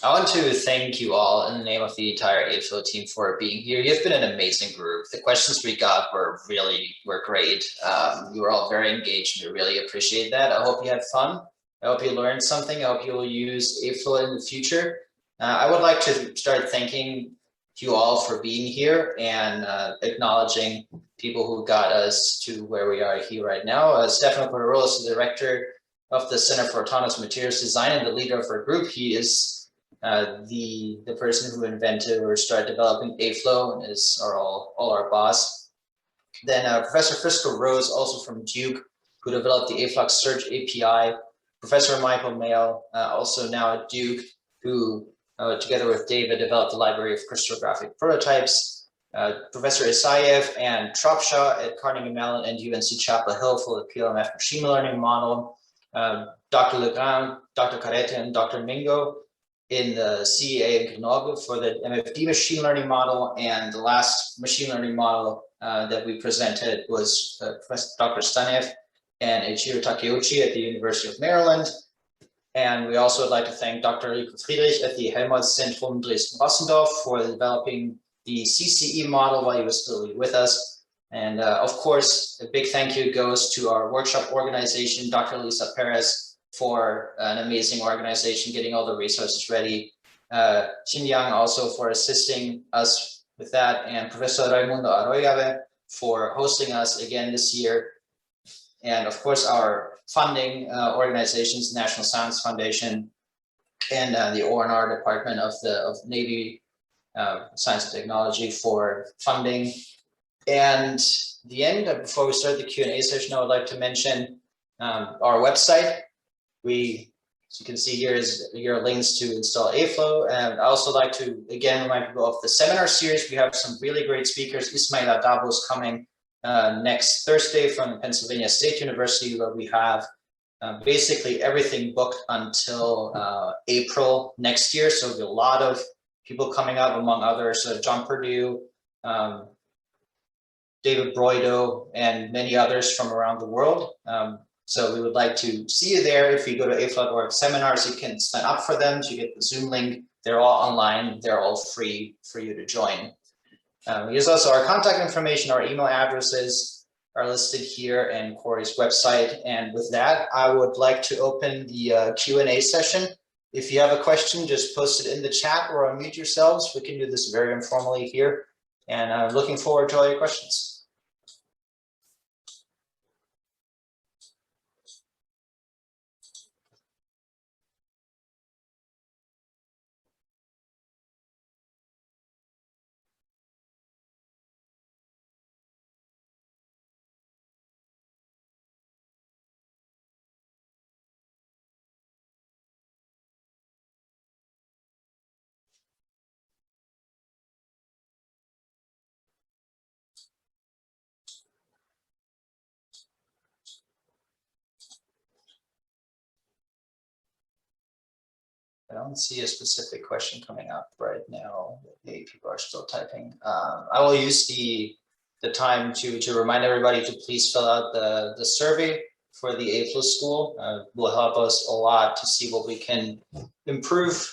I want to thank you all in the name of the entire AFLOW team for being here. You've been an amazing group. The questions we got were great. You were all very engaged. We really appreciate that. I hope you had fun. I hope you learned something. I hope you will use AFLOW in the future. I would like to start thanking you all for being here and acknowledging people who got us to where we are here right now. Stefano Portorola is the director of the Center for Autonomous Materials Design and the leader of our group. He is the person who invented or started developing AFLOW and is all our boss. Then Professor Frisco Rose, also from Duke, who developed the AFLOW Search API. Professor Michael Mail, also now at Duke, who together with David developed the library of crystallographic prototypes. Professor Isayev and Tropshaw at Carnegie Mellon and UNC Chapel Hill for the PLMF machine learning model. Dr. Legrand, Dr. Carrete, and Dr. Mingo in the CEA and Grenoble for the MFD machine learning model. And the last machine learning model that we presented was Dr. Stanev and Eiichiro Takeuchi at the University of Maryland. And we also would like to thank Dr. Rico Friedrich at the Helmholtz-Zentrum Dresden-Rossendorf for developing the CCE model while he was still with us. And of course, a big thank you goes to our workshop organization, Dr. Lisa Perez, for an amazing organization, getting all the resources ready. Xinjiang also for assisting us with that, and Professor Raimundo Arroyave for hosting us again this year. And of course, our funding organizations, National Science Foundation and the ONR Department of Navy Science and Technology for funding. And the end, before we start the Q&A session, I would like to mention our website. As you can see here is your links to install AFLOW. And I also like to, again, remind people of the seminar series. We have some really great speakers. Ismail Adabo is coming next Thursday from Pennsylvania State University, where we have basically everything booked until April next year. So there'll be a lot of people coming up, among others, John Purdue, David Broido, and many others from around the world. So we would like to see you there. If you go to AFLOW.org seminars, you can sign up for them to get the Zoom link. They're all online. They're all free for you to join. Here's also our contact information. Our email addresses are listed here and Corey's website. And with that, I would like to open the Q&A session. If you have a question, just post it in the chat or unmute yourselves. We can do this very informally here. And I'm looking forward to all your questions. I don't see a specific question coming up right now. Maybe people are still typing. I will use the time to remind everybody to please fill out the survey for the AFLOW school. Will help us a lot to see what we can improve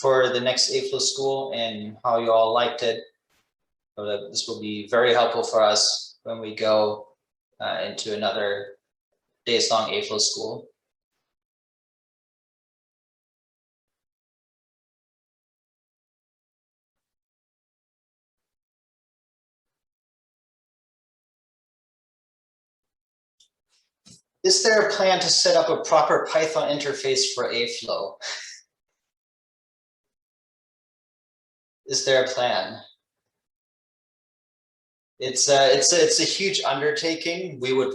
for the next AFLOW school and how you all liked it. So this will be very helpful for us when we go into another days-long AFLOW school. Is there a plan to set up a proper Python interface for AFLOW? Is there a plan? It's a huge undertaking. We would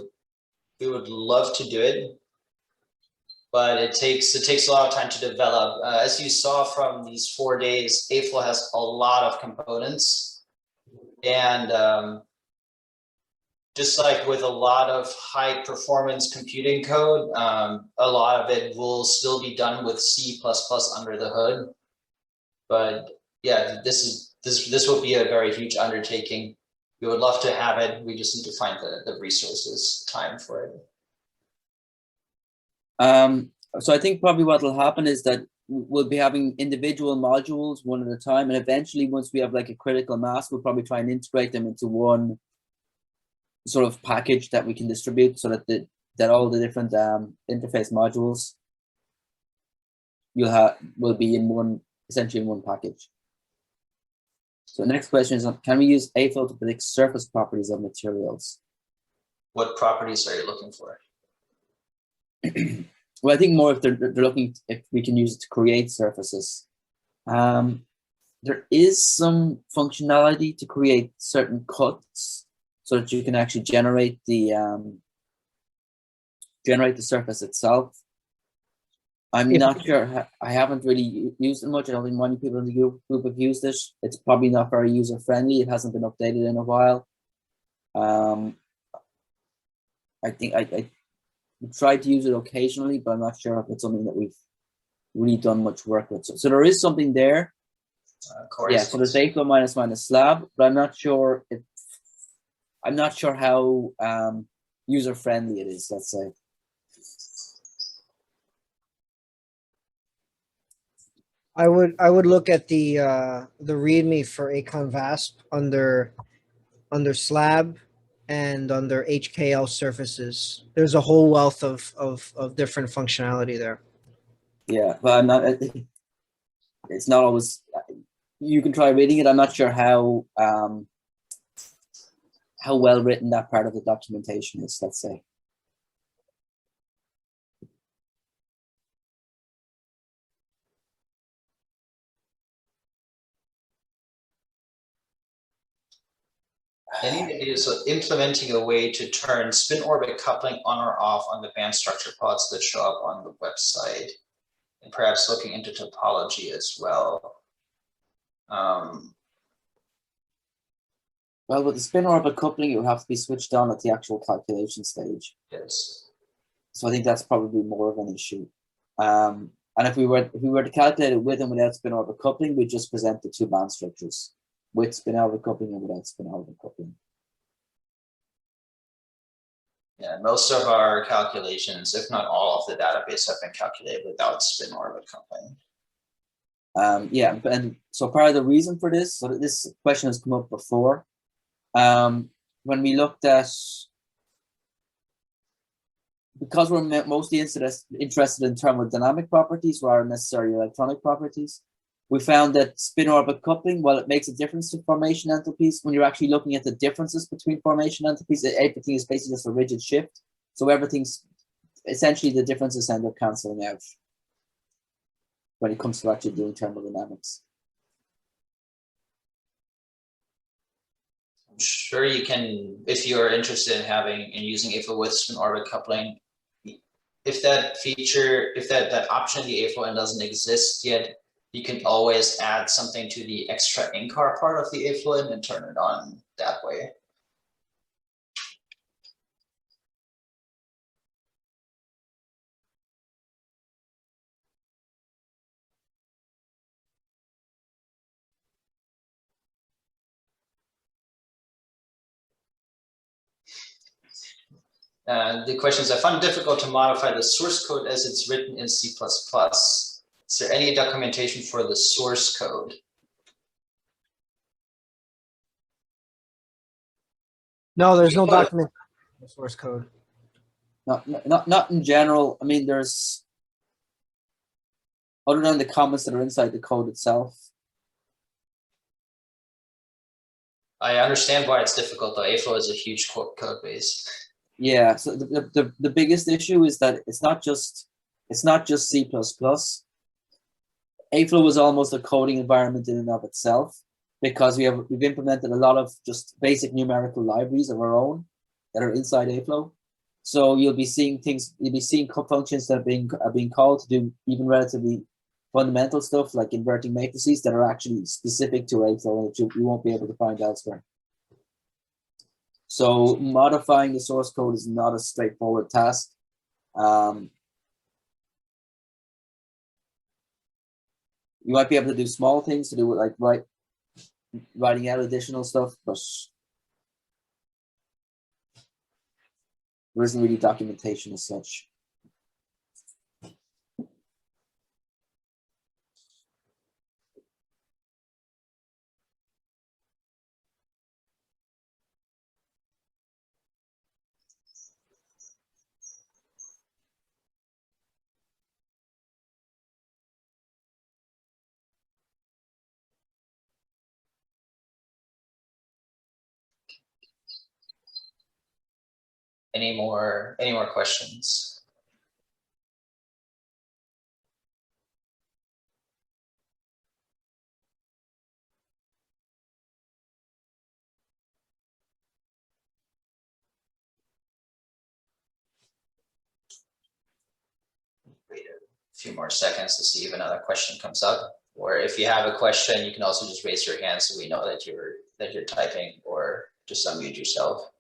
love to do it, but it takes a lot of time to develop. As you saw from these 4 days, AFLOW has a lot of components, and just like with a lot of high performance computing code, a lot of it will still be done with C++ under the hood. But yeah, this will be a very huge undertaking. We would love to have it. We just need to find the resources, time for it. So I think probably what will happen is that we'll be having individual modules one at a time, and eventually once we have like a critical mass, we'll probably try and integrate them into one sort of package that we can distribute, so that all the different interface modules will be in one, essentially in one package. So the next question is, can we use AFLOW to predict surface properties of materials? What properties are you looking for? Well, I think more if they're looking if we can use it to create surfaces. There is some functionality to create certain cuts so that you can actually generate the surface itself. I'm not sure. I haven't really used it much. I don't think many people in the group have used it. It's probably not very user friendly. It hasn't been updated in a while. I think I tried to use it occasionally, but I'm not sure if it's something that we've really done much work with. So there is something there. Yeah. So there's AFLOW minus slab, but I'm not sure how user friendly it is. Let's say. I would look at the README for aconvasp under slab and under HKL surfaces. There's a whole wealth of different functionality there. Yeah, but I'm not. It's not always. You can try reading it. I'm not sure how well written that part of the documentation is. Let's say. Any ideas of implementing a way to turn spin orbit coupling on or off on the band structure pods that show up on the website, and perhaps looking into topology as well? Well, with the spin orbit coupling, it would have to be switched on at the actual calculation stage. Yes. So I think that's probably more of an issue. And if we were to calculate it with and without spin orbit coupling, we just present the two band structures with spin orbit coupling and without spin orbit coupling. Yeah, most of our calculations, if not all of the database, have been calculated without spin orbit coupling. Yeah, and so part of the reason for this, so this question has come up before. When we looked at, because we're mostly interested in thermodynamic properties rather than necessarily electronic properties, we found that spin orbit coupling, while it makes a difference to formation entalpies, when you're actually looking at the differences between formation entalpies, everything is basically just a rigid shift. So everything's essentially, the differences end up cancelling out when it comes to actually doing thermodynamics. I'm sure you can, if you're interested in having and using AFLOW with spin orbit coupling, if that feature, if that option in the AFLOW doesn't exist yet, you can always add something to the extra in-car part of the AFLOW and turn it on that way. The question is, I find it difficult to modify the source code as it's written in C++. Is there any documentation for the source code? No, there's no document for the source code. Not in general. I mean, there's, other than the comments that are inside the code itself. I understand why it's difficult though. AFLOW is a huge code base. Yeah, so the biggest issue is that it's not just C++. AFLOW was almost a coding environment in and of itself, because we've implemented a lot of just basic numerical libraries of our own that are inside AFLOW. So you'll be seeing functions that are being called to do even relatively fundamental stuff like inverting matrices that are actually specific to AFLOW and you won't be able to find elsewhere. So modifying the source code is not a straightforward task. You might be able to do small things to do with like writing out additional stuff, but there isn't really documentation as such. Any more questions? Wait a few more seconds to see if another question comes up. Or if you have a question, you can also just raise your hand so we know that you're typing, or just unmute yourself.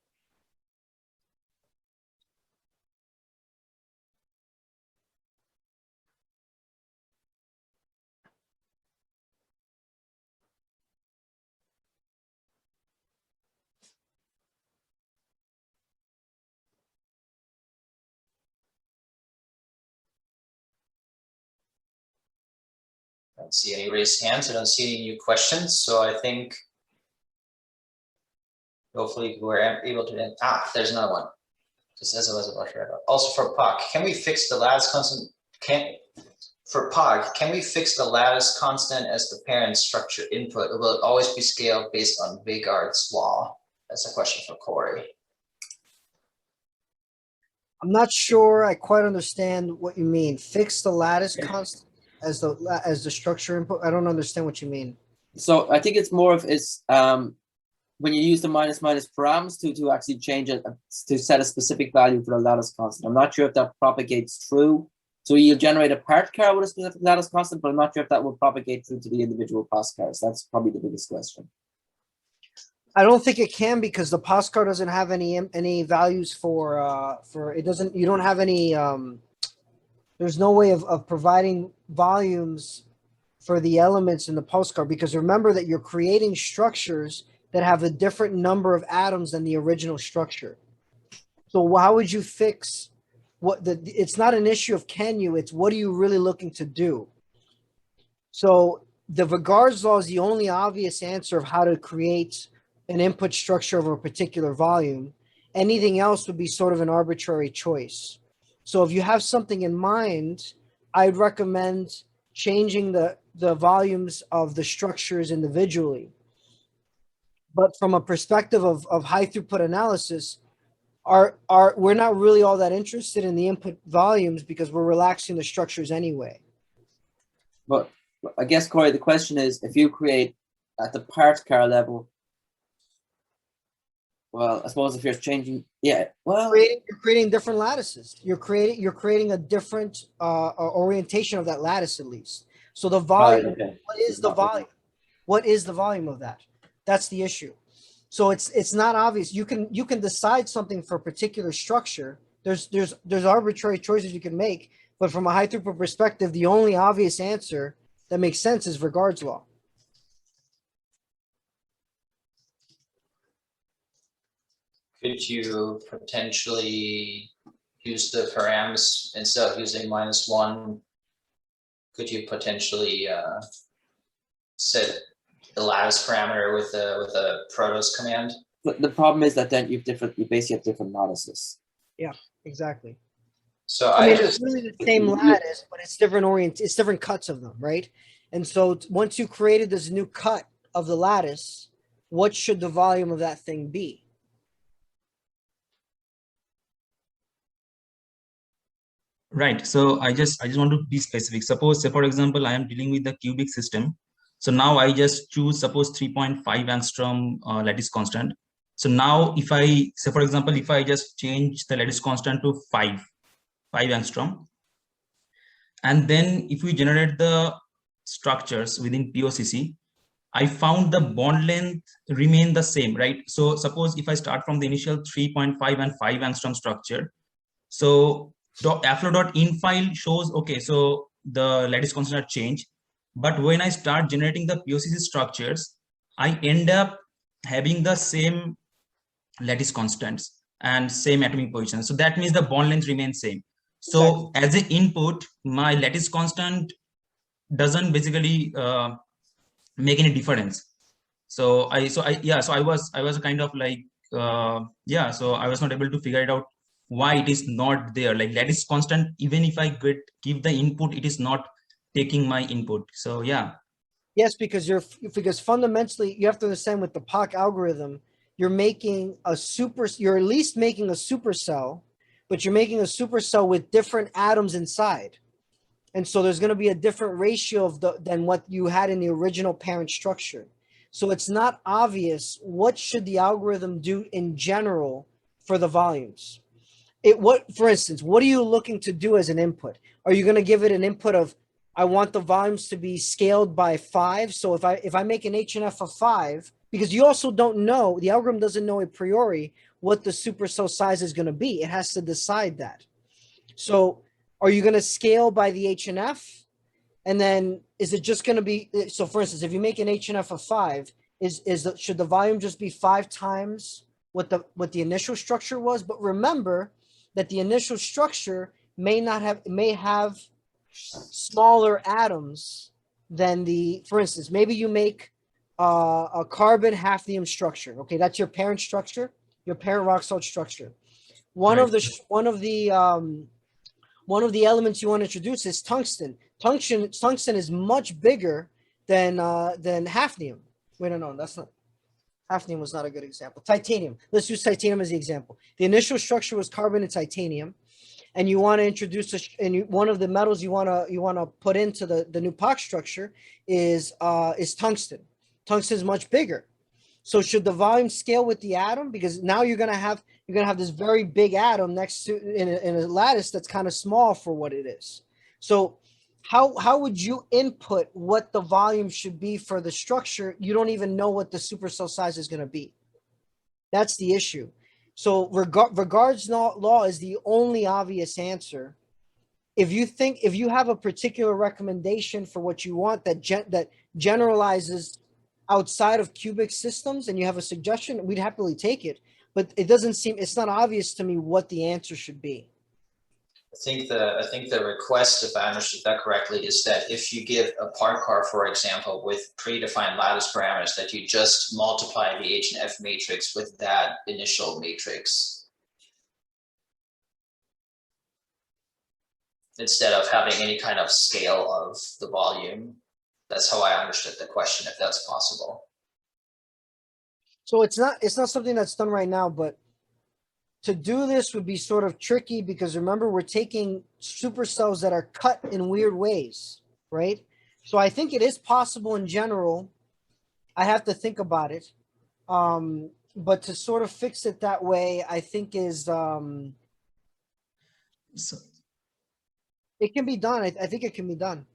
I don't see any raised hands. I don't see any new questions. So I think hopefully we're able to, there's another one. Just as I was about to wrap up. Also for POC, can we fix the lattice constant? For POC, can we fix the lattice constant as the parent structure input? Or will it always be scaled based on Vegard's law? That's a question for Corey. I'm not sure I quite understand what you mean. Fix the lattice constant as the structure input. I don't understand what you mean. So I think it's more of when you use the minus params to actually change it to set a specific value for the lattice constant. I'm not sure if that propagates through. So you'll generate a part car with a specific lattice constant, but I'm not sure if that will propagate through to the individual pass cars. That's probably the biggest question. I don't think it can, because the POSCAR doesn't have any values for it doesn't, you don't have any there's no way of providing volumes for the elements in the POSCAR, because remember that you're creating structures that have a different number of atoms than the original structure. So how would you fix it's not an issue of can you, it's what are you really looking to do? So the Vegard's law is the only obvious answer of how to create an input structure over a particular volume. Anything else would be sort of an arbitrary choice. So if you have something in mind, I'd recommend changing the volumes of the structures individually. But from a perspective of high throughput analysis, we're not really all that interested in the input volumes because we're relaxing the structures anyway. But I guess, Corey, the question is, if you create at the part car level, well, I suppose if you're changing, well, you're creating different lattices. You're creating a different orientation of that lattice, at least. So the volume, okay. What is the volume? What is the volume of that? That's the issue. So it's not obvious. You can decide something for a particular structure. There's arbitrary choices you can make, but from a high throughput perspective, the only obvious answer that makes sense is Vegard's law. Could you potentially use the params instead of using -1? Could you potentially set the lattice parameter with a protos command? But the problem is that then you basically have different lattices. Yeah, exactly. So I mean, it's really the same lattice, but it's different cuts of them, right? And so once you created this new cut of the lattice, what should the volume of that thing be? Right. So I just want to be specific. Suppose, say for example, I am dealing with the cubic system. So now I just choose, suppose 3.5 angstrom lattice constant. So now if I say, for example, if I just change the lattice constant to 5 angstrom, and then if we generate the structures within POCC, I found the bond length remain the same, right? So suppose if I start from the initial 3.5 and 5 angstrom structure, so AFLOW.in file shows, okay, so the lattice constant had changed. But when I start generating the POCC structures, I end up having the same lattice constants and same atomic position. So that means the bond length remains same. So as an input, my lattice constant doesn't basically make any difference. So I was kind of like so I was not able to figure it out why it is not there. Like lattice constant, even if I give the input, it is not taking my input. So yeah. Yes, because fundamentally you have to understand with the POC algorithm, you're making you're at least making a supercell, but you're making a supercell with different atoms inside. And so there's going to be a different ratio than what you had in the original parent structure. So it's not obvious what should the algorithm do in general for the volumes. For instance, what are you looking to do as an input? Are you going to give it an input of, I want the volumes to be scaled by 5. So if I make an HNF of 5, because you also don't know, the algorithm doesn't know a priori what the supercell size is going to be. It has to decide that. So are you going to scale by the HNF? And then is it just going to be, so for instance, if you make an HNF of 5, should the volume just be 5 times what the initial structure was? But remember that the initial structure may have smaller atoms than for instance, maybe you make a carbon hafnium structure. Okay, that's your parent structure, your parent rock salt structure. One of the elements you want to introduce is tungsten. Tungsten is much bigger than hafnium. Wait, no, that's not. Hafnium was not a good example. Titanium. Let's use titanium as the example. The initial structure was carbon and titanium, and you want to introduce one of the metals you want to put into the new POC structure is tungsten. Tungsten is much bigger. So should the volume scale with the atom? Because now you're gonna have this very big atom next to in a lattice that's kind of small for what it is. So how would you input what the volume should be for the structure? You don't even know what the supercell size is going to be. That's the issue. So regards law is the only obvious answer. If you have a particular recommendation for what you want that generalizes outside of cubic systems and you have a suggestion, we'd happily take it. But it's not obvious to me what the answer should be. I think the request, if I understood that correctly, is that if you give a part car, for example, with predefined lattice parameters, that you just multiply the H and F matrix with that initial matrix instead of having any kind of scale of the volume. That's how I understood the question, if that's possible. So it's not something that's done right now, but to do this would be sort of tricky because remember, we're taking supercells that are cut in weird ways, right? So I think it is possible in general. I have to think about it. But to sort of fix it that way, I think is it can be done. I think it can be done.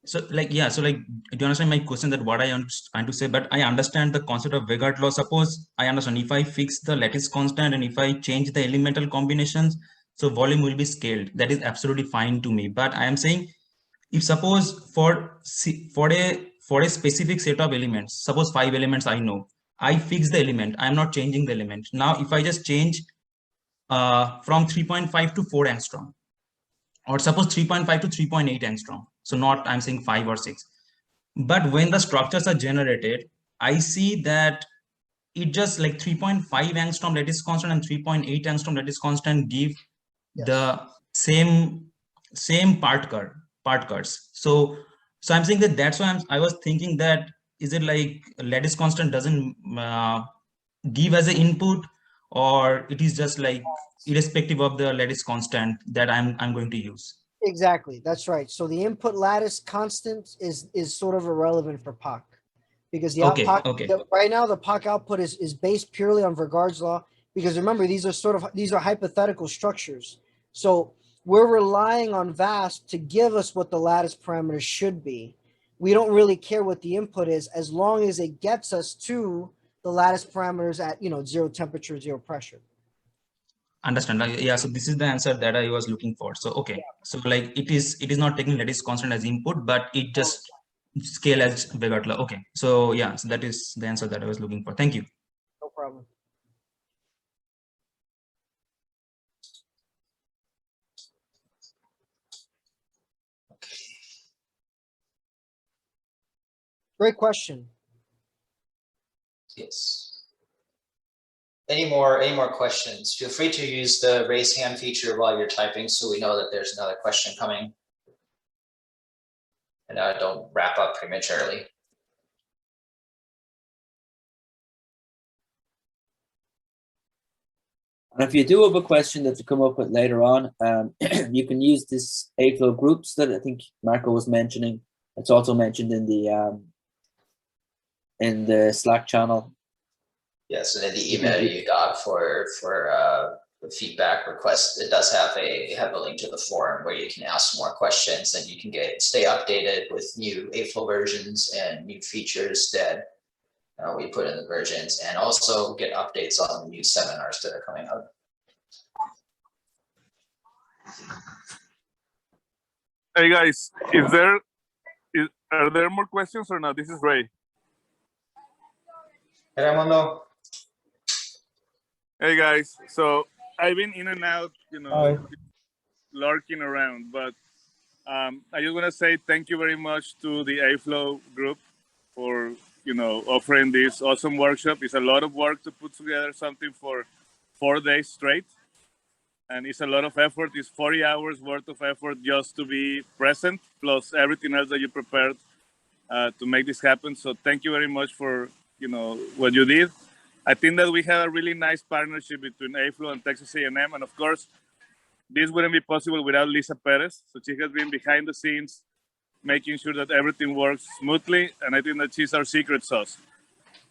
So do you understand my question, that what I am trying to say? But I understand the concept of Vegard law. Suppose I understand if I fix the lattice constant and if I change the elemental combinations, so volume will be scaled. That is absolutely fine to me. But I am saying, if suppose for a specific set of elements, suppose 5 elements I know, I fix the element, I am not changing the element. Now, if I just change from 3.5 to 4 angstrom, or suppose 3.5 to 3.8 angstrom. So not, I'm saying 5 or 6. But when the structures are generated, I see that it just like 3.5 angstrom lattice constant and 3.8 angstrom lattice constant give the same part curves. So I'm saying that's why I was thinking that, is it like lattice constant doesn't give as an input, or it is just like irrespective of the lattice constant that I'm going to use? Exactly, that's right. So the input lattice constant is sort of irrelevant for POC because right now the POC output is based purely on Vegard's law, because remember, these are hypothetical structures. So we're relying on VASP to give us what the lattice parameters should be. We don't really care what the input is as long as it gets us to the lattice parameters at 0 temperature, 0 pressure. Understand. Yeah, so this is the answer that I was looking for. So okay, so like it is not taking lattice constant as input, but it just scale as Vegard law. Okay, so yeah, so that is the answer that I was looking for. Thank you. No problem. Great question. Yes. Any more questions? Feel free to use the raise hand feature while you're typing so we know that there's another question coming. And don't wrap up prematurely. And if you do have a question that you come up with later on, you can use this AFLOW groups that I think Marco was mentioning. It's also mentioned in the Slack channel. Yes, and in the email you got for the feedback request, it does have a link to the forum where you can ask more questions and you can stay updated with new AFLOW versions and new features that we put in the versions, and also get updates on new seminars that are coming up. Hey guys, are there more questions or not? This is Ray. Hey, Raimundo. Hey guys, so I've been in and out, lurking around, but I just want to say thank you very much to the AFLOW group for offering this awesome workshop. It's a lot of work to put together something for 4 days straight, and it's a lot of effort. It's 40 hours worth of effort just to be present, plus everything else that you prepared to make this happen. So thank you very much for what you did. I think that we have a really nice partnership between AFLOW and Texas A&M, and of course, this wouldn't be possible without Lisa Perez. So she has been behind the scenes, making sure that everything works smoothly, and I think that she's our secret sauce.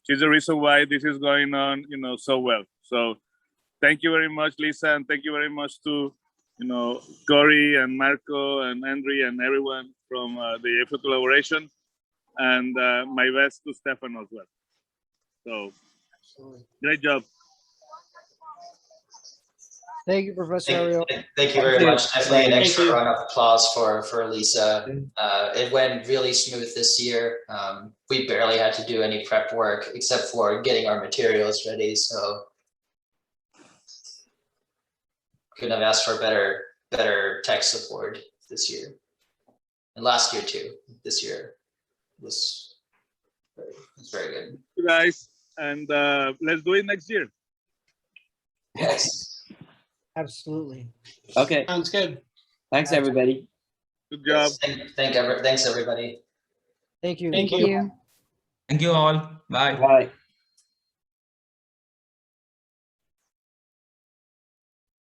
She's the reason why this is going on, so well. So thank you very much, Lisa, and thank you very much to, Corey and Marco and Andriy and everyone from the AFLOW collaboration, and my best to Stefan as well. So great job. Thank you, Professor Ariel. Thank you very much. Definitely an extra round of applause for Lisa. It went really smooth this year. We barely had to do any prep work except for getting our materials ready. So couldn't have asked for better tech support this year. And last year too. This year was very good. Thank you guys, and let's do it next year. Yes. Absolutely. Okay. Sounds good. Thanks, everybody. Good job. Thanks everybody. Thank you. Thank you. Thank you all. Bye. Bye.